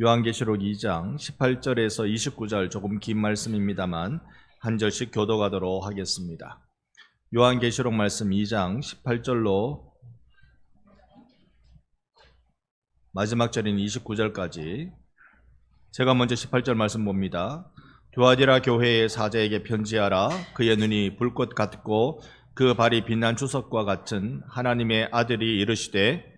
요한계시록 2장 18절에서 29절 조금 긴 말씀입니다만 한 절씩 교도가도록 하겠습니다. 요한계시록 말씀 2장 18절로 마지막 절인 29절까지 제가 먼저 18절 말씀 봅니다. 두아디라 교회의 사자에게 편지하라. 그의 눈이 불꽃 같고 그 발이 빛난 주석과 같은 하나님의 아들이 이르시되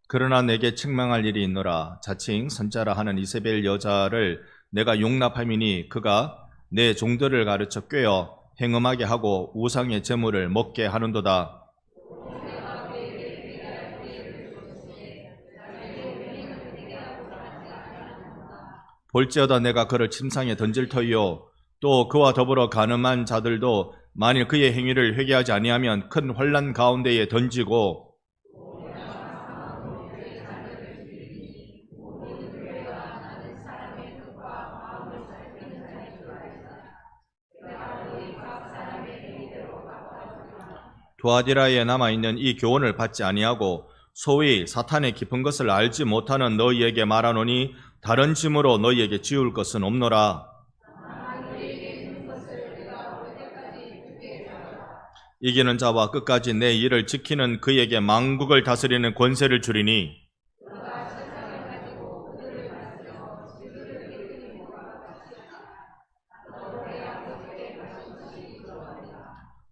그러나 내게 책망할 일이 있노라. 자칭 선자라 하는 이세벨 여자를 내가 용납함이니 그가 내 종들을 가르쳐 꿰어 행음하게 하고 우상의 제물을 먹게 하는도다. 볼지어다 내가 그를 침상에 던질 터이요 또 그와 더불어 간음한 자들도 만일 그의 행위를 회개하지 아니하면 큰 환난 가운데에 던지고 두아디라에 남아있는 이 교훈을 받지 아니하고 소위 사탄의 깊은 것을 알지 못하는 너희에게 말하노니 다른 짐으로 너희에게 지울 것은 없노라. 이기는 자와 끝까지 내 일을 지키는 그에게 만국을 다스리는 권세를 주리니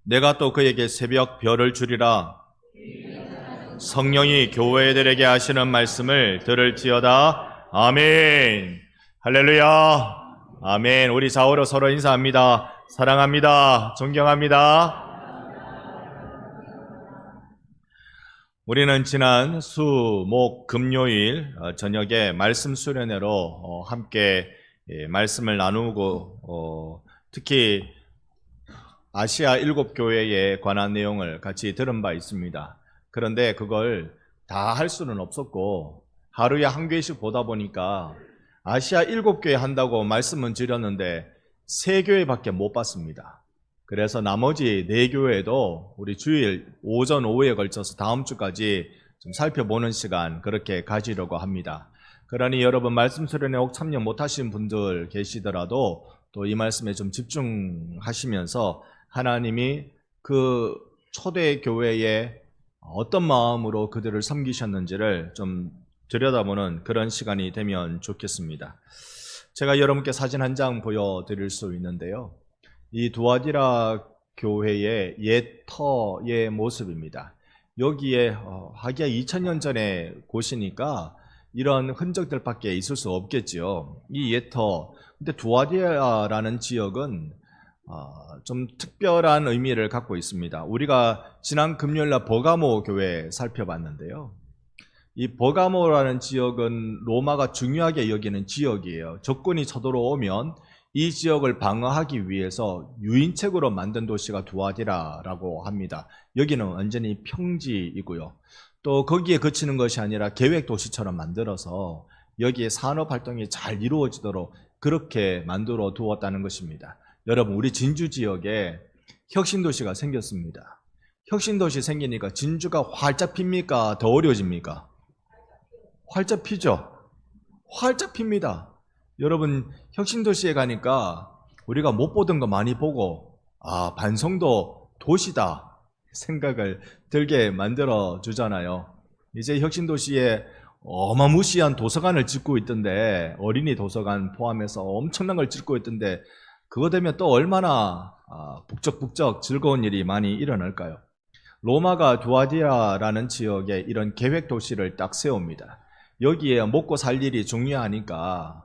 내가 또 그에게 새벽 별을 주리라. 성령이 교회들에게 하시는 말씀을 들을지어다. 아멘. 할렐루야. 아멘. 우리 좌우로 서로 인사합니다. 사랑합니다. 존경합니다. 우리는 지난 수, 목, 금요일 저녁에 말씀 수련회로 함께 말씀을 나누고 특히 아시아 7교회에 관한 내용을 같이 들은 바 있습니다. 그런데 그걸 다 할 수는 없었고 하루에 한 교회씩 보다 보니까 아시아 7교회 한다고 말씀은 드렸는데 3교회밖에 못 봤습니다. 그래서 나머지 4교회도 우리 주일 오전 오후에 걸쳐서 다음 주까지 좀 살펴보는 시간 그렇게 가지려고 합니다. 그러니 여러분 말씀 수련회 혹 참여 못하신 분들 계시더라도 또 이 말씀에 좀 집중하시면서 하나님이 그 초대 교회에 어떤 마음으로 그들을 섬기셨는지를 좀 들여다보는 그런 시간이 되면 좋겠습니다. 제가 여러분께 사진 한 장 보여드릴 수 있는데요. 이 두아디라 교회의 옛 터의 모습입니다. 여기에 하기야 2000년 전의 곳이니까 이런 흔적들밖에 있을 수 없겠죠. 이 옛 터. 근데 두아디라라는 지역은 좀 특별한 의미를 갖고 있습니다. 우리가 지난 금요일날 버가모 교회 살펴봤는데요. 이 버가모라는 지역은 로마가 중요하게 여기는 지역이에요. 적군이 쳐들어오면 이 지역을 방어하기 위해서 유인책으로 만든 도시가 두아디라라고 합니다. 여기는 완전히 평지이고요. 또 거기에 그치는 것이 아니라 계획 도시처럼 만들어서 여기에 산업 활동이 잘 이루어지도록 그렇게 만들어 두었다는 것입니다. 여러분 우리 진주 지역에 혁신도시가 생겼습니다. 혁신도시 생기니까 진주가 활짝 핍니까? 더 어려워집니까? 활짝 피죠? 활짝 핍니다. 여러분 혁신도시에 가니까 우리가 못 보던 거 많이 보고 반성도 도시다 생각을 들게 만들어 주잖아요. 이제 혁신도시에 어마무시한 도서관을 짓고 있던데 어린이 도서관 포함해서 엄청난 걸 짓고 있던데 그거 되면 또 얼마나 북적북적 즐거운 일이 많이 일어날까요? 로마가 두아디라라는 지역에 이런 계획 도시를 딱 세웁니다. 여기에 먹고 살 일이 중요하니까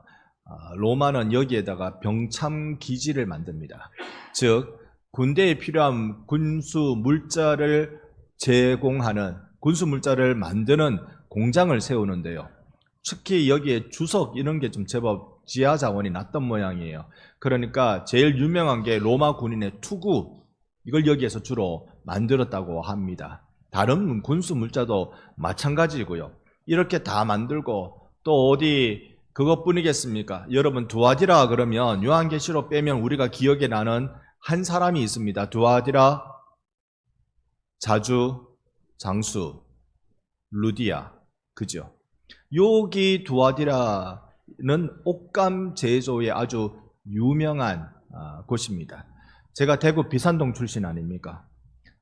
로마는 여기에다가 병참 기지를 만듭니다. 즉 군대에 필요한 군수 물자를 제공하는 군수 물자를 만드는 공장을 세우는데요. 특히 여기에 주석 이런 게 좀 제법 지하 자원이 낮던 모양이에요. 그러니까 제일 유명한 게 로마 군인의 투구, 이걸 여기에서 주로 만들었다고 합니다. 다른 군수 물자도 마찬가지고요. 이렇게 다 만들고 또 어디 그것뿐이겠습니까? 여러분 두아디라 그러면 요한계시록 빼면 우리가 기억에 나는 한 사람이 있습니다. 두아디라, 자주, 장수, 루디아. 그죠? 여기 두아디라는 옷감 제조에 아주 유명한 곳입니다. 제가 대구 비산동 출신 아닙니까?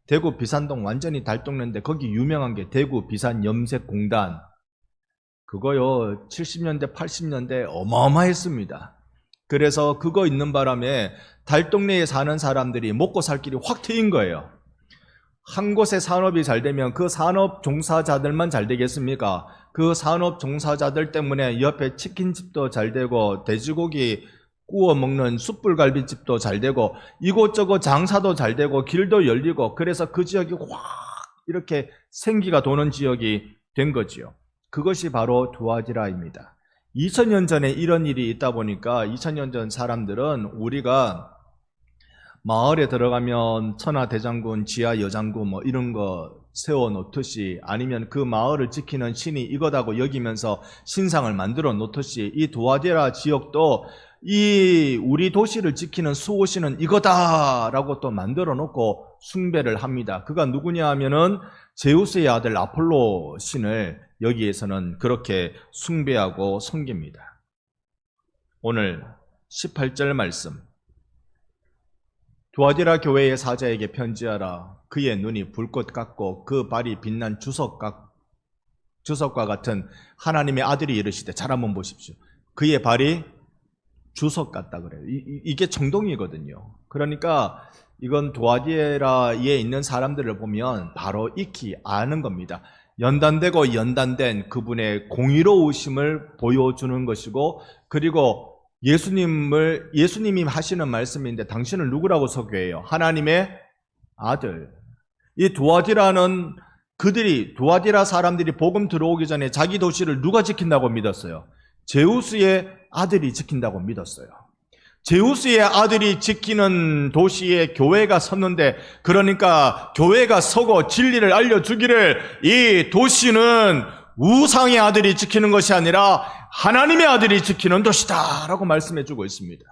대구 비산동 완전히 달동네인데 거기 유명한 게 대구 비산 염색공단. 그거요 70년대 80년대 어마어마했습니다. 그래서 그거 있는 바람에 달동네에 사는 사람들이 먹고 살 길이 확 트인 거예요. 한 곳에 산업이 잘 되면 그 산업 종사자들만 잘 되겠습니까? 그 산업 종사자들 때문에 옆에 치킨집도 잘 되고 돼지고기 구워 먹는 숯불갈비집도 잘 되고 이곳저곳 장사도 잘 되고 길도 열리고 그래서 그 지역이 확 이렇게 생기가 도는 지역이 된 거지요. 그것이 바로 두아디라입니다. 2000년 전에 이런 일이 있다 보니까 2000년 전 사람들은 우리가 마을에 들어가면 천하대장군, 지하여장군 뭐 이런 거 세워놓듯이 아니면 그 마을을 지키는 신이 이거다고 여기면서 신상을 만들어 놓듯이 이 두아디라 지역도 이 우리 도시를 지키는 수호신은 이거다라고 또 만들어 놓고 숭배를 합니다. 그가 누구냐 하면은 제우스의 아들 아폴로 신을 여기에서는 그렇게 숭배하고 섬깁니다. 오늘 18절 말씀. 두아디라 교회의 사자에게 편지하라. 그의 눈이 불꽃 같고 그 발이 빛난 주석과 같은 하나님의 아들이 이르시되, 잘 한번 보십시오. 그의 발이 주석 같다 그래요. 이게 청동이거든요. 그러니까 이건 두아디라에 있는 사람들을 보면 바로 익히 아는 겁니다. 연단되고 연단된 그분의 공의로우심을 보여주는 것이고, 그리고 예수님이 하시는 말씀인데 당신은 누구라고 소개해요? 하나님의 아들. 이 두아디라는 두아디라 사람들이 복음 들어오기 전에 자기 도시를 누가 지킨다고 믿었어요? 제우스의 아들이 지킨다고 믿었어요. 제우스의 아들이 지키는 도시에 교회가 섰는데, 그러니까 교회가 서고 진리를 알려주기를 이 도시는 우상의 아들이 지키는 것이 아니라 하나님의 아들이 지키는 도시다 라고 말씀해주고 있습니다.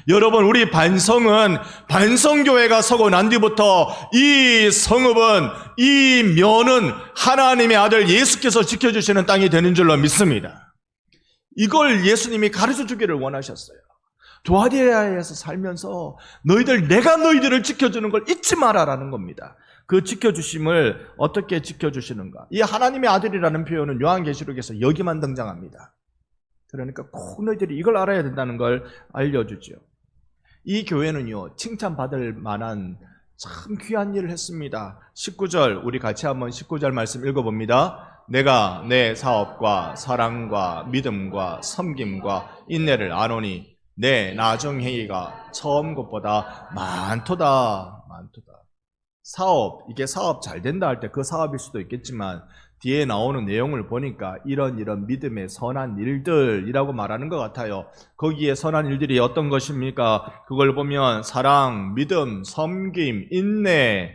여러분, 우리 반성은 반성교회가 서고 난 뒤부터 이 성읍은, 이 면은 하나님의 아들 예수께서 지켜주시는 땅이 되는 줄로 믿습니다. 이걸 예수님이 가르쳐주기를 원하셨어요. 두아디라에서 살면서 내가 너희들을 지켜주는 걸 잊지 마라라는 겁니다. 그 지켜주심을 어떻게 지켜주시는가? 이 하나님의 아들이라는 표현은 요한계시록에서 여기만 등장합니다. 그러니까 꼭 너희들이 이걸 알아야 된다는 걸 알려주죠. 이 교회는요, 칭찬받을 만한 참 귀한 일을 했습니다. 19절, 우리 같이 한번 19절 말씀 읽어봅니다. 내가 내 사업과 사랑과 믿음과 섬김과 인내를 아노니 내 나중행위가 처음 것보다 많도다. 이게 사업 잘 된다 할 때 그 사업일 수도 있겠지만 뒤에 나오는 내용을 보니까 이런 믿음의 선한 일들이라고 말하는 것 같아요. 거기에 선한 일들이 어떤 것입니까? 그걸 보면 사랑, 믿음, 섬김, 인내.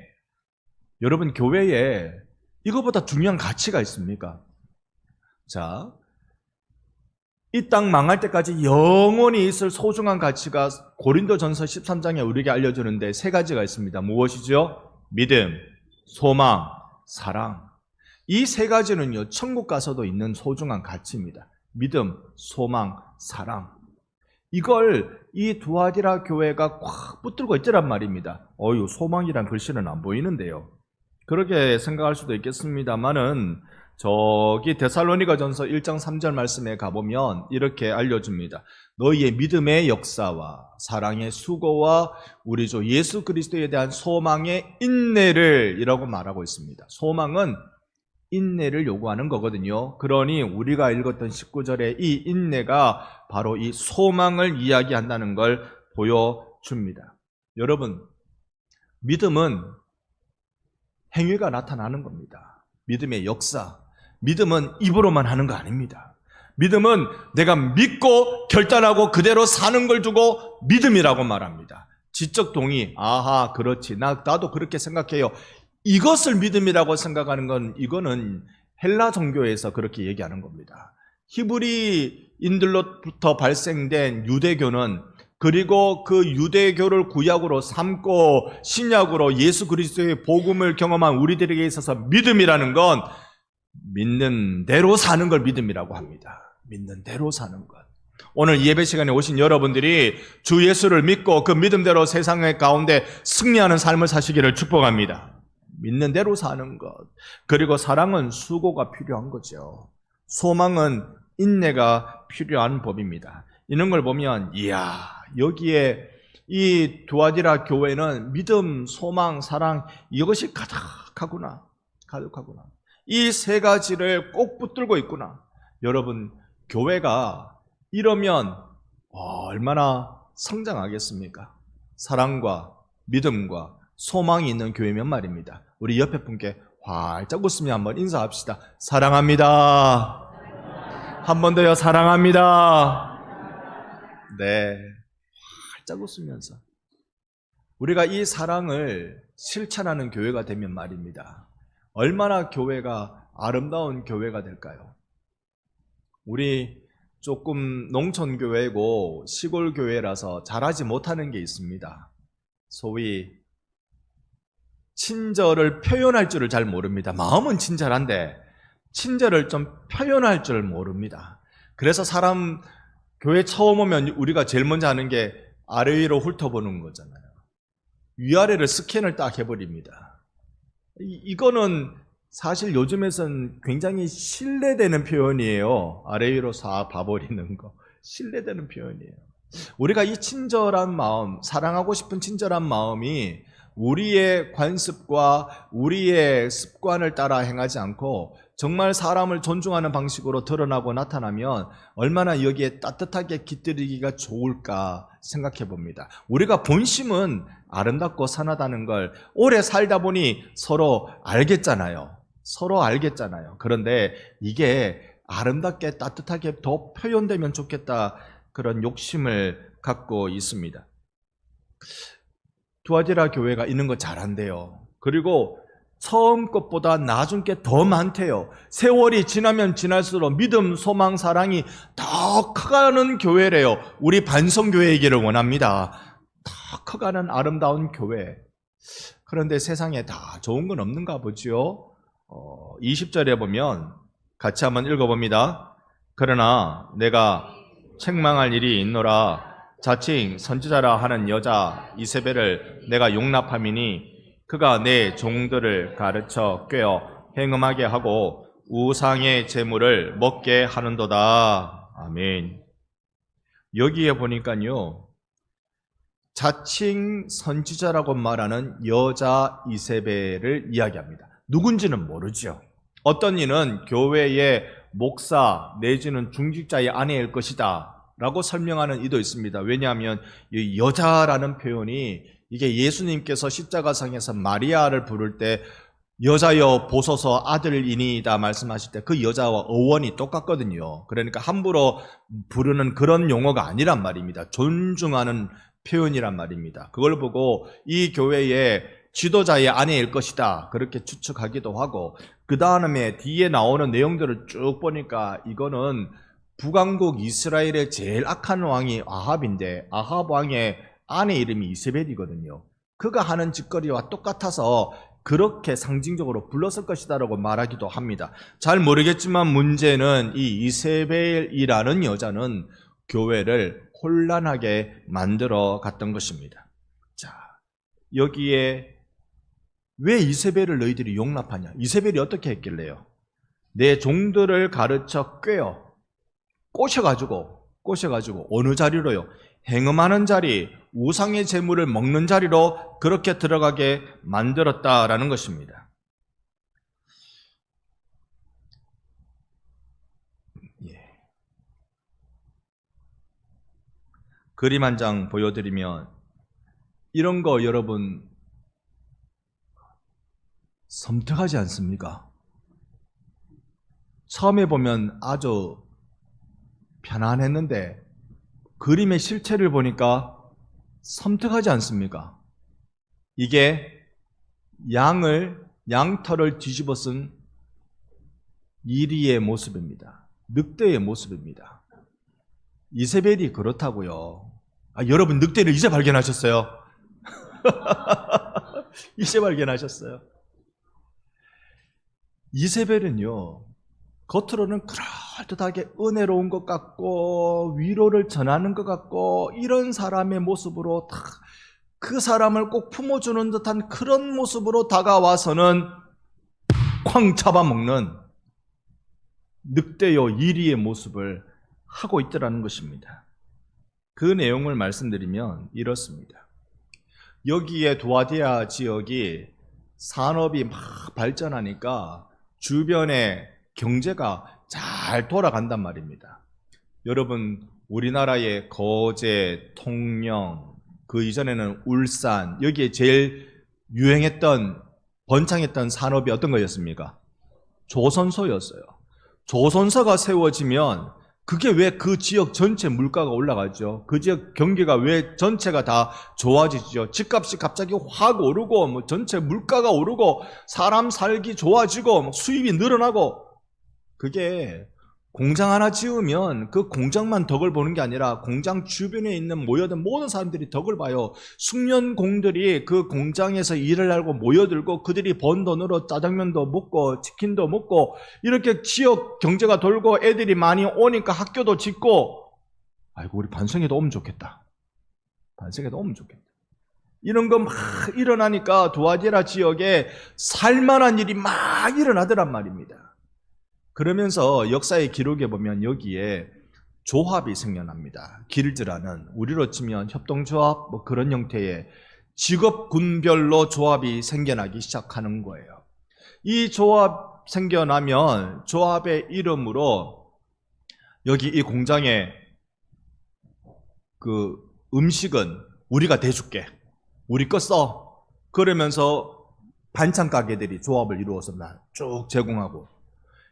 여러분, 교회에 이거보다 중요한 가치가 있습니까? 자, 이 땅 망할 때까지 영원히 있을 소중한 가치가 고린도전서 13장에 우리에게 알려주는데 세 가지가 있습니다. 무엇이죠? 믿음, 소망, 사랑. 이 세 가지는요, 천국 가서도 있는 소중한 가치입니다. 믿음, 소망, 사랑. 이걸 이 두아디라 교회가 꽉 붙들고 있더란 말입니다. 소망이란 글씨는 안 보이는데요. 그렇게 생각할 수도 있겠습니다만은 저기 데살로니가전서 1장 3절 말씀에 가보면 이렇게 알려줍니다. 너희의 믿음의 역사와 사랑의 수고와 우리 주 예수 그리스도에 대한 소망의 인내를 이라고 말하고 있습니다. 소망은 인내를 요구하는 거거든요. 그러니 우리가 읽었던 19절의 이 인내가 바로 이 소망을 이야기한다는 걸 보여줍니다. 여러분, 믿음은 행위가 나타나는 겁니다. 믿음의 역사. 믿음은 입으로만 하는 거 아닙니다. 믿음은 내가 믿고 결단하고 그대로 사는 걸 두고 믿음이라고 말합니다. 지적 동의, 아하, 그렇지, 나도 그렇게 생각해요. 이것을 믿음이라고 생각하는 건, 이거는 헬라 종교에서 그렇게 얘기하는 겁니다. 히브리인들로부터 발생된 유대교는 그리고 그 유대교를 구약으로 삼고 신약으로 예수 그리스도의 복음을 경험한 우리들에게 있어서 믿음이라는 건 믿는 대로 사는 걸 믿음이라고 합니다. 믿는 대로 사는 것. 오늘 예배 시간에 오신 여러분들이 주 예수를 믿고 그 믿음대로 세상의 가운데 승리하는 삶을 사시기를 축복합니다. 믿는 대로 사는 것. 그리고 사랑은 수고가 필요한 거죠. 소망은 인내가 필요한 법입니다. 이런 걸 보면 이야, 여기에 이 두아디라 교회는 믿음, 소망, 사랑 이것이 가득하구나. 가득하구나. 이 세 가지를 꼭 붙들고 있구나. 여러분, 교회가 이러면 얼마나 성장하겠습니까? 사랑과 믿음과 소망이 있는 교회면 말입니다. 우리 옆에 분께 활짝 웃으며 한번 인사합시다. 사랑합니다. 한 번 더요. 사랑합니다. 네, 활짝 웃으면서 우리가 이 사랑을 실천하는 교회가 되면 말입니다. 얼마나 교회가 아름다운 교회가 될까요? 우리 조금 농촌교회고 시골교회라서 잘하지 못하는 게 있습니다. 소위 친절을 표현할 줄을 잘 모릅니다. 마음은 친절한데 친절을 좀 표현할 줄 모릅니다. 그래서 사람 교회 처음 오면 우리가 제일 먼저 하는 게 아래 위로 훑어보는 거잖아요. 위아래를 스캔을 딱 해버립니다. 이거는 사실 요즘에선 굉장히 신뢰되는 표현이에요. 아래 위로 싹 봐버리는 거. 신뢰되는 표현이에요. 우리가 이 친절한 마음, 사랑하고 싶은 친절한 마음이 우리의 관습과 우리의 습관을 따라 행하지 않고 정말 사람을 존중하는 방식으로 드러나고 나타나면 얼마나 여기에 따뜻하게 깃들이기가 좋을까 생각해 봅니다. 우리가 본심은 아름답고 선하다는 걸 오래 살다 보니 서로 알겠잖아요. 서로 알겠잖아요. 그런데 이게 아름답게 따뜻하게 더 표현되면 좋겠다, 그런 욕심을 갖고 있습니다. 두아디라 교회가 있는 거 잘한대요. 그리고 처음 것보다 나중 게 더 많대요. 세월이 지나면 지날수록 믿음, 소망, 사랑이 더 커가는 교회래요. 우리 반성교회이기를 원합니다. 더 커가는 아름다운 교회. 그런데 세상에 다 좋은 건 없는가 보죠. 20절에 보면 같이 한번 읽어봅니다. 그러나 내가 책망할 일이 있노라. 자칭 선지자라 하는 여자 이세벨을 내가 용납함이니 그가 내 종들을 가르쳐 꿰어 행음하게 하고 우상의 제물을 먹게 하는도다. 아멘. 여기에 보니까요, 자칭 선지자라고 말하는 여자 이세벨을 이야기합니다. 누군지는 모르죠. 어떤 이는 교회의 목사 내지는 중직자의 아내일 것이다 라고 설명하는 이도 있습니다. 왜냐하면 이 여자라는 표현이 이게 예수님께서 십자가상에서 마리아를 부를 때 여자여 보소서 아들이니이다 말씀하실 때 그 여자와 어원이 똑같거든요. 그러니까 함부로 부르는 그런 용어가 아니란 말입니다. 존중하는 표현이란 말입니다. 그걸 보고 이 교회의 지도자의 아내일 것이다 그렇게 추측하기도 하고, 그 다음에 뒤에 나오는 내용들을 쭉 보니까 이거는 북왕국 이스라엘의 제일 악한 왕이 아합인데 아합 왕의 아내 이름이 이세벨이거든요. 그가 하는 짓거리와 똑같아서 그렇게 상징적으로 불렀을 것이다라고 말하기도 합니다. 잘 모르겠지만 문제는 이 이세벨이라는 여자는 교회를 혼란하게 만들어 갔던 것입니다. 자, 여기에 왜 이세벨을 너희들이 용납하냐? 이세벨이 어떻게 했길래요? 내 종들을 가르쳐 꿰어 꼬셔가지고 어느 자리로요? 행음하는 자리, 우상의 제물을 먹는 자리로 그렇게 들어가게 만들었다라는 것입니다. 그림 한 장 보여드리면 이런 거 여러분 섬뜩하지 않습니까? 처음에 보면 아주 편안했는데 그림의 실체를 보니까 섬뜩하지 않습니까? 이게 양털을 뒤집어 쓴 이리의 모습입니다. 늑대의 모습입니다. 이세벨이 그렇다고요. 여러분 늑대를 이제 발견하셨어요? 이제 발견하셨어요? 이세벨은요, 겉으로는 그럴듯하게 은혜로운 것 같고 위로를 전하는 것 같고 이런 사람의 모습으로 그 사람을 꼭 품어주는 듯한 그런 모습으로 다가와서는 쾅 잡아먹는 늑대요 이리의 모습을 하고 있더라는 것입니다. 그 내용을 말씀드리면 이렇습니다. 여기에 두아디아 지역이 산업이 막 발전하니까 주변에 경제가 잘 돌아간단 말입니다. 여러분, 우리나라의 거제, 통영, 그 이전에는 울산, 여기에 제일 유행했던, 번창했던 산업이 어떤 거였습니까? 조선소였어요. 조선소가 세워지면 그게 왜 그 지역 전체 물가가 올라가죠? 그 지역 경기가 왜 전체가 다 좋아지죠? 집값이 갑자기 확 오르고, 뭐 전체 물가가 오르고, 사람 살기 좋아지고, 뭐 수입이 늘어나고, 그게 공장 하나 지으면 그 공장만 덕을 보는 게 아니라 공장 주변에 있는 모여든 모든 사람들이 덕을 봐요. 숙련공들이 그 공장에서 일을 하고 모여들고 그들이 번 돈으로 짜장면도 먹고 치킨도 먹고 이렇게 지역 경제가 돌고 애들이 많이 오니까 학교도 짓고, 아이고 우리 반성회도 오면 좋겠다. 반성회도 오면 좋겠다. 이런 거 막 일어나니까 두아디라 지역에 살만한 일이 막 일어나더란 말입니다. 그러면서 역사의 기록에 보면 여기에 조합이 생겨납니다. 길드라는, 우리로 치면 협동조합 뭐 그런 형태의 직업군별로 조합이 생겨나기 시작하는 거예요. 이 조합 생겨나면 조합의 이름으로 여기 이 공장에 그 음식은 우리가 대줄게, 우리 거 써. 그러면서 반찬 가게들이 조합을 이루어서 쭉 제공하고,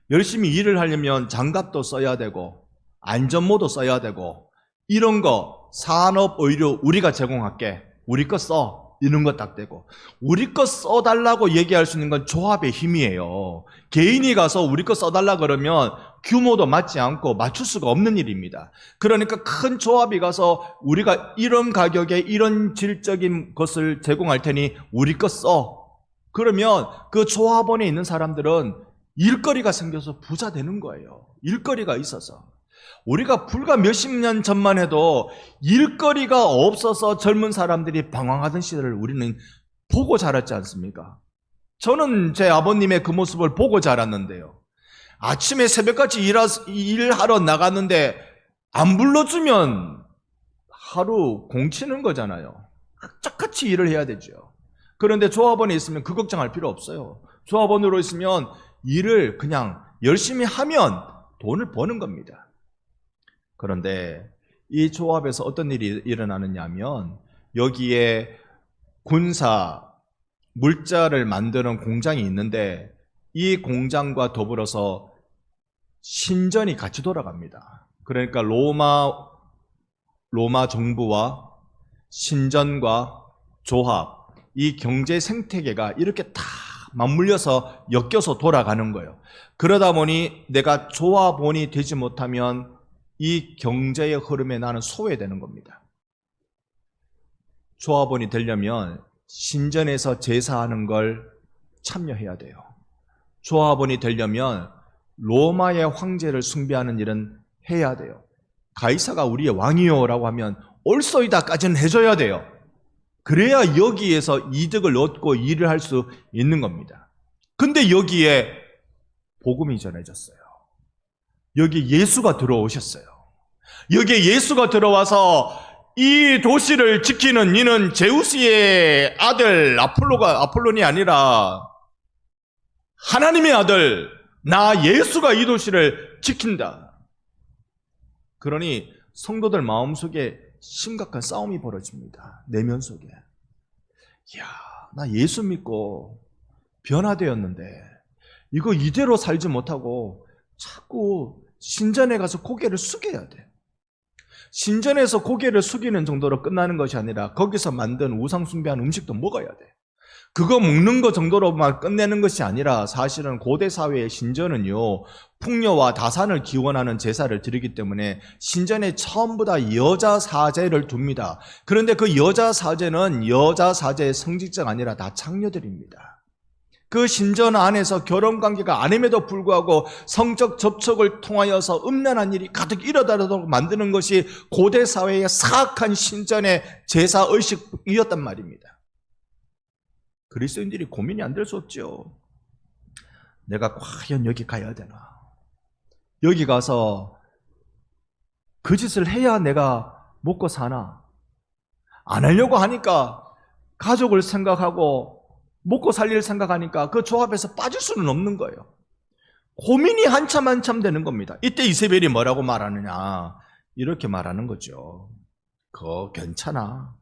열심히 일을 하려면 장갑도 써야 되고 안전모도 써야 되고, 이런 거 산업 의료 우리가 제공할게, 우리 거 써, 이런 거 딱 되고, 우리 거 써달라고 얘기할 수 있는 건 조합의 힘이에요. 개인이 가서 우리 거 써달라 그러면 규모도 맞지 않고 맞출 수가 없는 일입니다. 그러니까 큰 조합이 가서 우리가 이런 가격에 이런 질적인 것을 제공할 테니 우리 거 써. 그러면 그 조합원에 있는 사람들은 일거리가 생겨서 부자 되는 거예요. 일거리가 있어서. 우리가 불과 몇십 년 전만 해도 일거리가 없어서 젊은 사람들이 방황하던 시절을 우리는 보고 자랐지 않습니까? 저는 제 아버님의 그 모습을 보고 자랐는데요. 아침에 새벽까지 일하러 나갔는데 안 불러주면 하루 공치는 거잖아요. 악착같이 일을 해야 되죠. 그런데 조합원에 있으면 그 걱정할 필요 없어요. 조합원으로 있으면 일을 그냥 열심히 하면 돈을 버는 겁니다. 그런데 이 조합에서 어떤 일이 일어나느냐 하면, 여기에 군사, 물자를 만드는 공장이 있는데 이 공장과 더불어서 신전이 같이 돌아갑니다. 그러니까 로마 정부와 신전과 조합, 이 경제 생태계가 이렇게 다 맞물려서 엮여서 돌아가는 거예요. 그러다 보니 내가 조합원이 되지 못하면 이 경제의 흐름에 나는 소외되는 겁니다. 조합원이 되려면 신전에서 제사하는 걸 참여해야 돼요. 조합원이 되려면 로마의 황제를 숭배하는 일은 해야 돼요. 가이사가 우리의 왕이요라고 하면 옳소이다까지는 해줘야 돼요. 그래야 여기에서 이득을 얻고 일을 할 수 있는 겁니다. 근데 여기에 복음이 전해졌어요. 여기 예수가 들어오셨어요. 여기에 예수가 들어와서 이 도시를 지키는 이는 제우스의 아들 아폴론이 아니라 하나님의 아들 나 예수가 이 도시를 지킨다. 그러니 성도들 마음속에 심각한 싸움이 벌어집니다. 내면 속에. 이야, 나 예수 믿고 변화되었는데 이거 이대로 살지 못하고 자꾸 신전에 가서 고개를 숙여야 돼. 신전에서 고개를 숙이는 정도로 끝나는 것이 아니라 거기서 만든 우상 숭배한 음식도 먹어야 돼. 그거 먹는 거 정도로만 끝내는 것이 아니라 사실은 고대 사회의 신전은요, 풍요와 다산을 기원하는 제사를 드리기 때문에 신전에 전부 다 여자 사제를 둡니다. 그런데 그 여자 사제는 여자 사제의 성직자가 아니라 다 창녀들입니다. 그 신전 안에서 결혼 관계가 아님에도 불구하고 성적 접촉을 통하여서 음란한 일이 가득 일어나도록 만드는 것이 고대 사회의 사악한 신전의 제사 의식이었단 말입니다. 그리스도인들이 고민이 안 될 수 없죠. 내가 과연 여기 가야 되나? 여기 가서 그 짓을 해야 내가 먹고 사나? 안 하려고 하니까 가족을 생각하고 먹고 살 일 생각하니까 그 조합에서 빠질 수는 없는 거예요. 고민이 한참 되는 겁니다. 이때 이세벨이 뭐라고 말하느냐? 이렇게 말하는 거죠. 그거 괜찮아.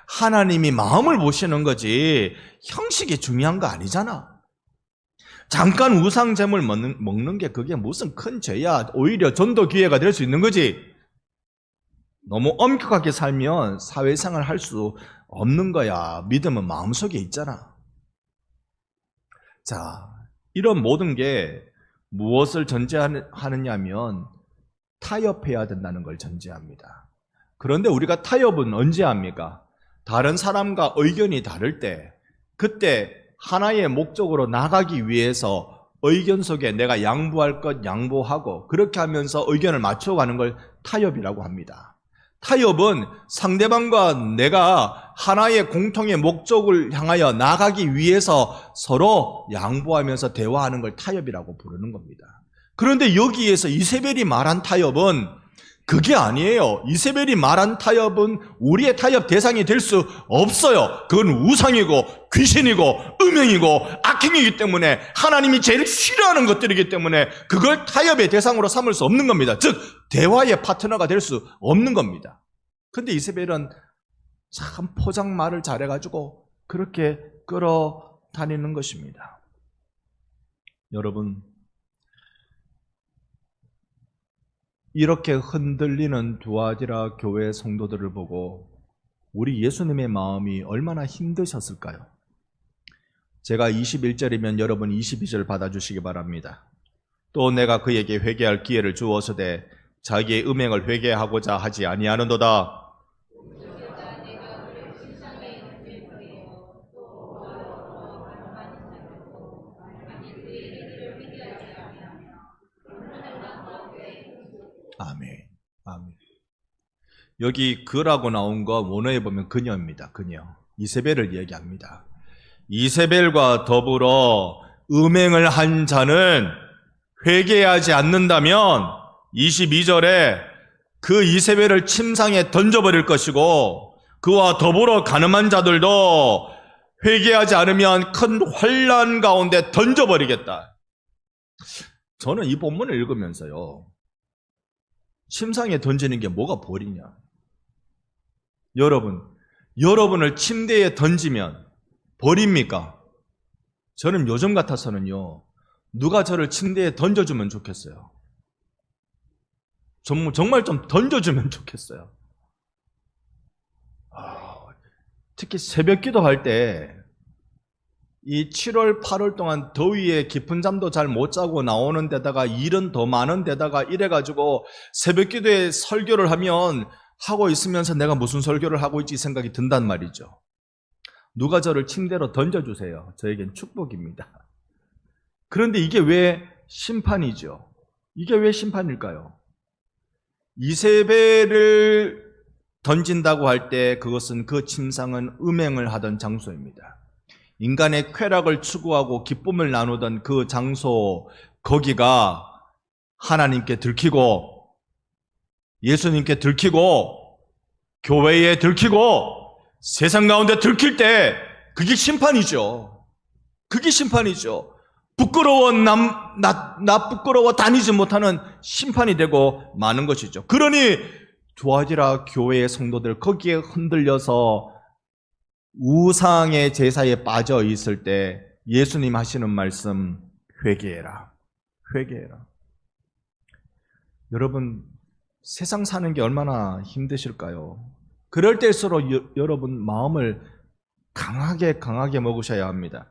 하나님이 마음을 보시는 거지 형식이 중요한 거 아니잖아. 잠깐 우상잼을 먹는 게 그게 무슨 큰 죄야. 오히려 전도 기회가 될 수 있는 거지. 너무 엄격하게 살면 사회생활 할 수 없는 거야. 믿음은 마음속에 있잖아. 자, 이런 모든 게 무엇을 전제하느냐면 타협해야 된다는 걸 전제합니다. 그런데 우리가 타협은 언제 합니까? 다른 사람과 의견이 다를 때, 그때 하나의 목적으로 나가기 위해서 의견 속에 내가 양보할 것 양보하고 그렇게 하면서 의견을 맞춰가는 걸 타협이라고 합니다. 타협은 상대방과 내가 하나의 공통의 목적을 향하여 나가기 위해서 서로 양보하면서 대화하는 걸 타협이라고 부르는 겁니다. 그런데 여기에서 이세벨이 말한 타협은 그게 아니에요. 이세벨이 말한 타협은 우리의 타협 대상이 될 수 없어요. 그건 우상이고 귀신이고 음행이고 악행이기 때문에 하나님이 제일 싫어하는 것들이기 때문에 그걸 타협의 대상으로 삼을 수 없는 겁니다. 즉 대화의 파트너가 될 수 없는 겁니다. 근데 이세벨은 참 포장말을 잘해가지고 그렇게 끌어다니는 것입니다. 여러분, 이렇게 흔들리는 두아디라 교회 성도들을 보고 우리 예수님의 마음이 얼마나 힘드셨을까요? 제가 21절이면 여러분 22절 받아주시기 바랍니다. 또 내가 그에게 회개할 기회를 주어서되 자기의 음행을 회개하고자 하지 아니하는도다. 아멘. 아멘. 여기 그라고 나온 거 원어에 보면 그녀입니다. 그녀. 이세벨을 얘기합니다. 이세벨과 더불어 음행을 한 자는 회개하지 않는다면 22절에 그 이세벨을 침상에 던져버릴 것이고 그와 더불어 간음한 자들도 회개하지 않으면 큰 환난 가운데 던져버리겠다. 저는 이 본문을 읽으면서요, 침상에 던지는 게 뭐가 벌이냐? 여러분을 침대에 던지면 벌입니까? 저는 요즘 같아서는요, 누가 저를 침대에 던져주면 좋겠어요. 정말 좀 던져주면 좋겠어요. 특히 새벽 기도할 때 이 7월, 8월 동안 더위에 깊은 잠도 잘 못 자고 나오는 데다가 일은 더 많은 데다가 이래가지고 새벽 기도에 설교를 하고 있으면서 내가 무슨 설교를 하고 있지 생각이 든단 말이죠. 누가 저를 침대로 던져주세요. 저에겐 축복입니다. 그런데 이게 왜 심판이죠? 이게 왜 심판일까요? 이세벨을 던진다고 할 때 그것은 그 침상은 음행을 하던 장소입니다. 인간의 쾌락을 추구하고 기쁨을 나누던 그 장소, 거기가 하나님께 들키고 예수님께 들키고 교회에 들키고 세상 가운데 들킬 때 그게 심판이죠. 그게 심판이죠. 나 부끄러워 다니지 못하는 심판이 되고 마는 것이죠. 그러니 두아디라 교회의 성도들 거기에 흔들려서 우상의 제사에 빠져 있을 때 예수님 하시는 말씀, 회개해라. 회개해라. 여러분, 세상 사는 게 얼마나 힘드실까요? 그럴 때일수록 여러분 마음을 강하게 먹으셔야 합니다.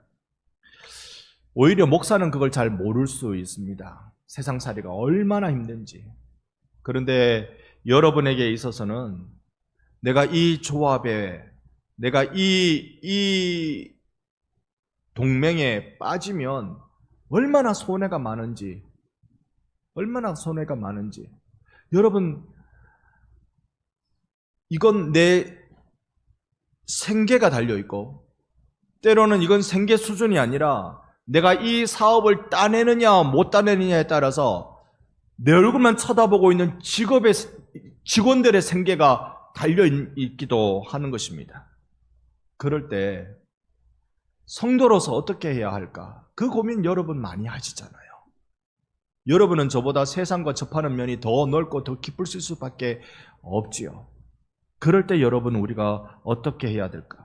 오히려 목사는 그걸 잘 모를 수 있습니다. 세상살이가 얼마나 힘든지. 그런데 여러분에게 있어서는 내가 이 조합에, 내가 이 동맹에 빠지면 얼마나 손해가 많은지, 여러분, 이건 내 생계가 달려있고, 때로는 이건 생계 수준이 아니라 내가 이 사업을 따내느냐 못 따내느냐에 따라서 내 얼굴만 쳐다보고 있는 직원들의 생계가 달려있기도 하는 것입니다. 그럴 때 성도로서 어떻게 해야 할까? 그 고민 여러분 많이 하시잖아요. 여러분은 저보다 세상과 접하는 면이 더 넓고 더 깊으실 수밖에 없지요. 그럴 때 여러분, 우리가 어떻게 해야 될까?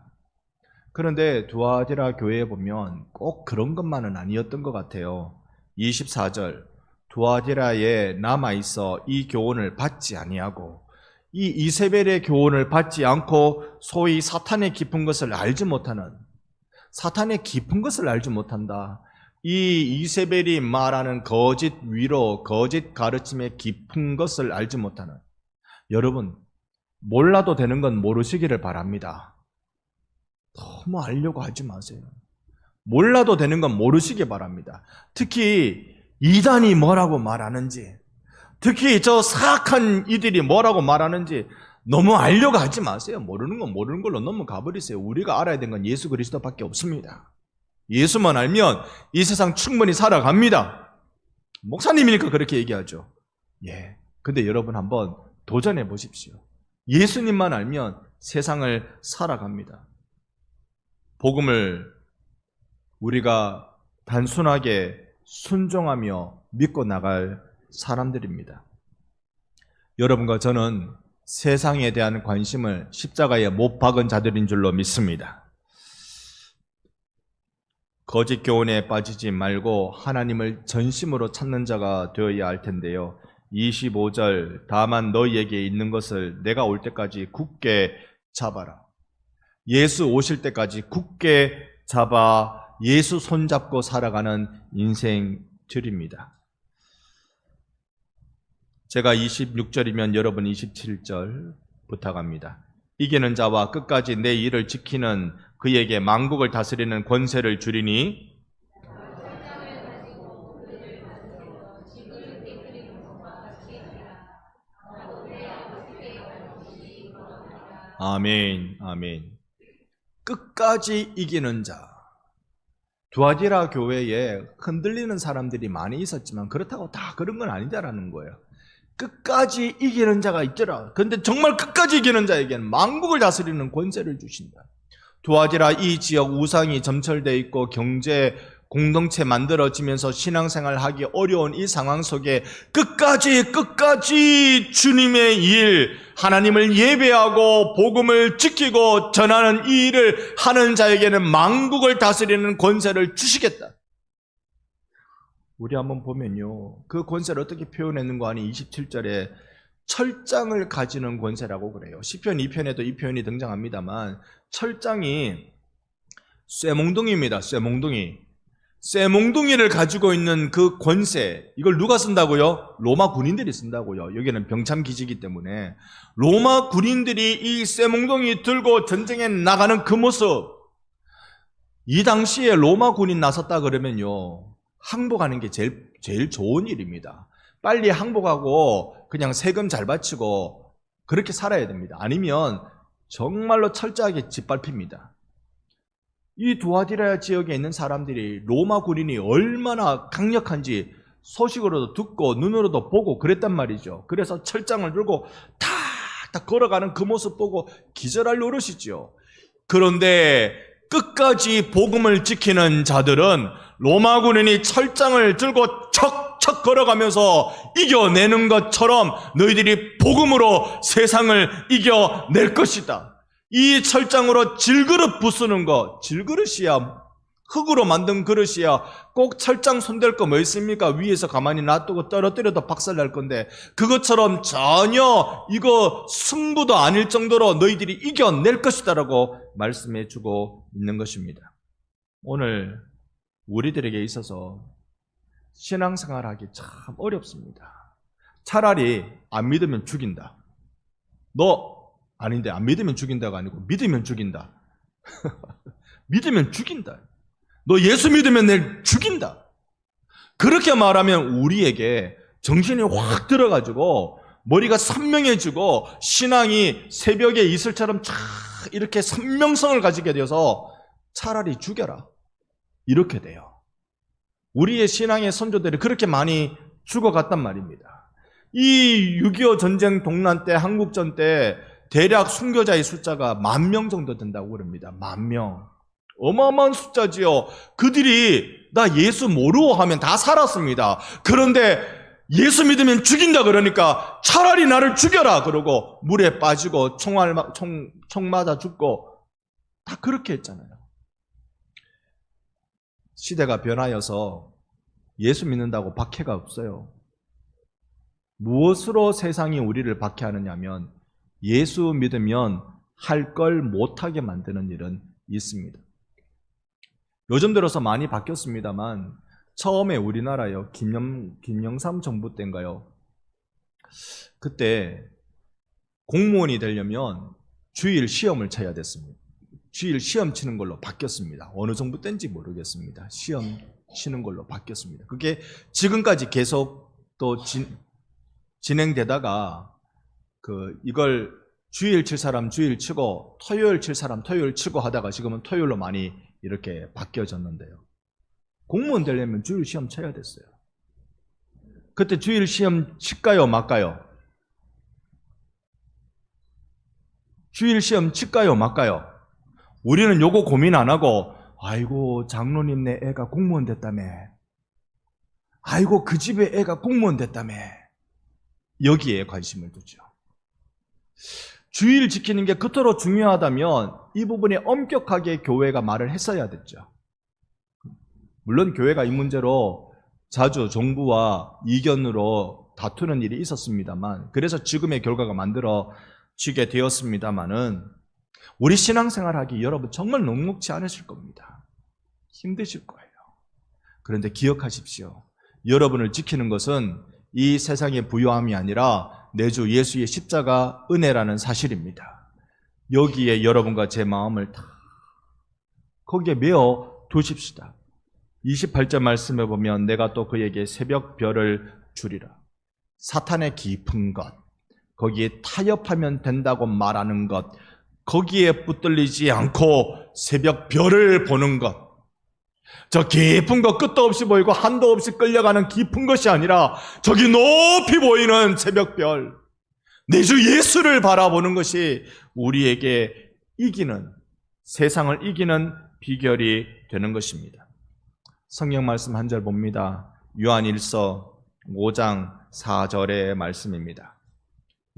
그런데 두아디라 교회에 보면 꼭 그런 것만은 아니었던 것 같아요. 24절, 두아디라에 남아있어 이 교훈을 받지 아니하고 이 이세벨의 교훈을 받지 않고 소위 사탄의 깊은 것을 알지 못한다. 이 이세벨이 말하는 거짓 위로, 거짓 가르침의 깊은 것을 알지 못하는, 여러분, 몰라도 되는 건 모르시기를 바랍니다. 너무 알려고 하지 마세요. 몰라도 되는 건 모르시기 바랍니다. 특히 이단이 뭐라고 말하는지, 특히 저 사악한 이들이 뭐라고 말하는지 너무 알려고 하지 마세요. 모르는 건 모르는 걸로 넘어가 버리세요. 우리가 알아야 되는 건 예수 그리스도밖에 없습니다. 예수만 알면 이 세상 충분히 살아갑니다. 목사님이니까 그렇게 얘기하죠. 예. 근데 여러분 한번 도전해 보십시오. 예수님만 알면 세상을 살아갑니다. 복음을 우리가 단순하게 순종하며 믿고 나갈 사람들입니다. 여러분과 저는 세상에 대한 관심을 십자가에 못 박은 자들인 줄로 믿습니다. 거짓 교훈에 빠지지 말고 하나님을 전심으로 찾는 자가 되어야 할 텐데요. 25절, 다만 너희에게 있는 것을 내가 올 때까지 굳게 잡아라. 예수 오실 때까지 굳게 잡아 예수 손잡고 살아가는 인생들입니다. 제가 26절이면 여러분 27절 부탁합니다. 이기는 자와 끝까지 내 일을 지키는 그에게 만국을 다스리는 권세를 주리니 아멘, 아멘. 끝까지 이기는 자. 두아디라 교회에 흔들리는 사람들이 많이 있었지만 그렇다고 다 그런 건 아니다라는 거예요. 끝까지 이기는 자가 있더라. 그런데 정말 끝까지 이기는 자에게는 만국을 다스리는 권세를 주신다. 두아디라 이 지역 우상이 점철되어 있고 경제 공동체 만들어지면서 신앙생활 하기 어려운 이 상황 속에 끝까지 주님의 일, 하나님을 예배하고 복음을 지키고 전하는 이 일을 하는 자에게는 만국을 다스리는 권세를 주시겠다. 우리 한번 보면요, 그 권세를 어떻게 표현했는가 하니 27절에 철장을 가지는 권세라고 그래요. 시편 2편에도 이 표현이 등장합니다만 철장이 쇠몽둥이입니다. 쇠몽둥이를 가지고 있는 그 권세, 이걸 누가 쓴다고요? 로마 군인들이 쓴다고요. 여기는 병참기지이기 때문에 로마 군인들이 이 쇠몽둥이 들고 전쟁에 나가는 그 모습, 이 당시에 로마 군인 나섰다 그러면요, 항복하는 게 제일 좋은 일입니다. 빨리 항복하고 그냥 세금 잘 바치고 그렇게 살아야 됩니다. 아니면 정말로 철저하게 짓밟힙니다. 이 두아디라 지역에 있는 사람들이 로마 군인이 얼마나 강력한지 소식으로도 듣고 눈으로도 보고 그랬단 말이죠. 그래서 철장을 들고 탁탁 걸어가는 그 모습 보고 기절할 노릇이죠. 그런데 끝까지 복음을 지키는 자들은 로마 군인이 철장을 들고 척척 걸어가면서 이겨내는 것처럼 너희들이 복음으로 세상을 이겨낼 것이다. 이 철장으로 질그릇 부수는 것, 질그릇이야 흙으로 만든 그릇이야 꼭 철장 손댈 거 뭐 있습니까? 위에서 가만히 놔두고 떨어뜨려도 박살날 건데 그것처럼 전혀 이거 승부도 아닐 정도로 너희들이 이겨낼 것이다라고 말씀해 주고 있는 것입니다. 오늘 우리들에게 있어서 신앙생활하기 참 어렵습니다. 차라리 안 믿으면 죽인다. 너 아닌데 안 믿으면 죽인다가 아니고 믿으면 죽인다. 믿으면 죽인다. 너 예수 믿으면 내 죽인다. 그렇게 말하면 우리에게 정신이 확 들어가지고 머리가 선명해지고 신앙이 새벽에 이슬처럼 쫙 이렇게 선명성을 가지게 되어서 차라리 죽여라. 이렇게 돼요. 우리의 신앙의 선조들이 그렇게 많이 죽어갔단 말입니다. 이 6.25 전쟁 동란 때 한국전 때 대략 순교자의 숫자가 10,000명 정도 된다고 그럽니다. 10,000명. 어마어마한 숫자지요. 그들이 나 예수 모르고 하면 다 살았습니다. 그런데 예수 믿으면 죽인다 그러니까 차라리 나를 죽여라 그러고 물에 빠지고 총 맞아 죽고 다 그렇게 했잖아요. 시대가 변하여서 예수 믿는다고 박해가 없어요. 무엇으로 세상이 우리를 박해하느냐면 예수 믿으면 할 걸 못하게 만드는 일은 있습니다. 요즘 들어서 많이 바뀌었습니다만 처음에 우리나라요 김영삼 정부 때인가요? 그때 공무원이 되려면 주일 시험을 쳐야 됐습니다. 주일 시험 치는 걸로 바뀌었습니다. 어느 정부 때인지 모르겠습니다. 시험 치는 걸로 바뀌었습니다. 그게 지금까지 계속 또 진행되다가 이걸 주일 칠 사람 주일 치고 토요일 칠 사람 토요일 치고 하다가 지금은 토요일로 많이 이렇게 바뀌어졌는데요. 공무원 되려면 주일 시험 쳐야 됐어요. 그때 주일 시험 칠까요 말까요? 주일 시험 칠까요 말까요? 우리는 요거 고민 안 하고 아이고 장로님 내 애가 공무원 됐다며, 아이고 그 집에 애가 공무원 됐다며, 여기에 관심을 두죠. 주일 지키는 게 그토록 중요하다면 이 부분에 엄격하게 교회가 말을 했어야 됐죠. 물론 교회가 이 문제로 자주 정부와 이견으로 다투는 일이 있었습니다만, 그래서 지금의 결과가 만들어지게 되었습니다만은, 우리 신앙생활하기 여러분 정말 녹록지 않으실 겁니다. 힘드실 거예요. 그런데 기억하십시오. 여러분을 지키는 것은 이 세상의 부요함이 아니라 내 주 예수의 십자가 은혜라는 사실입니다. 여기에 여러분과 제 마음을 다 거기에 메어 두십시다. 28절 말씀에 보면 내가 또 그에게 새벽별을 주리라. 사탄의 깊은 것, 거기에 타협하면 된다고 말하는 것, 거기에 붙들리지 않고 새벽별을 보는 것, 저 깊은 것, 끝도 없이 보이고 한도 없이 끌려가는 깊은 것이 아니라 저기 높이 보이는 새벽별, 내 주 예수를 바라보는 것이 우리에게 이기는, 세상을 이기는 비결이 되는 것입니다. 성경 말씀 한 절 봅니다. 요한일서 5장 4절의 말씀입니다.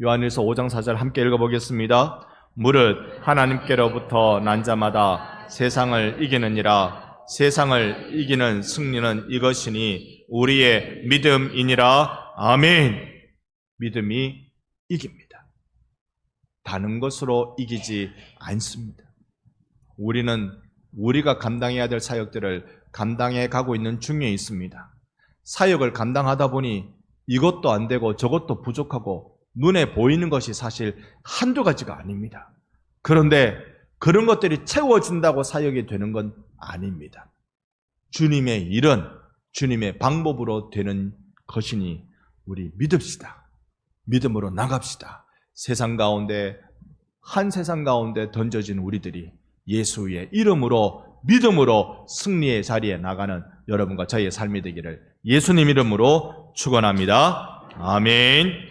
요한일서 5장 4절 함께 읽어보겠습니다. 무릇 하나님께로부터 난 자마다 세상을 이기느니라. 세상을 이기는 승리는 이것이니 우리의 믿음이니라. 아멘. 믿음이 이깁니다. 다른 것으로 이기지 않습니다. 우리는 우리가 감당해야 될 사역들을 감당해 가고 있는 중에 있습니다. 사역을 감당하다 보니 이것도 안 되고 저것도 부족하고 눈에 보이는 것이 사실 한두 가지가 아닙니다. 그런데 그런 것들이 채워진다고 사역이 되는 건 아닙니다. 주님의 일은 주님의 방법으로 되는 것이니 우리 믿읍시다. 믿음으로 나갑시다. 세상 가운데, 한 세상 가운데 던져진 우리들이 예수의 이름으로, 믿음으로 승리의 자리에 나가는 여러분과 저희의 삶이 되기를 예수님 이름으로 축원합니다. 아멘.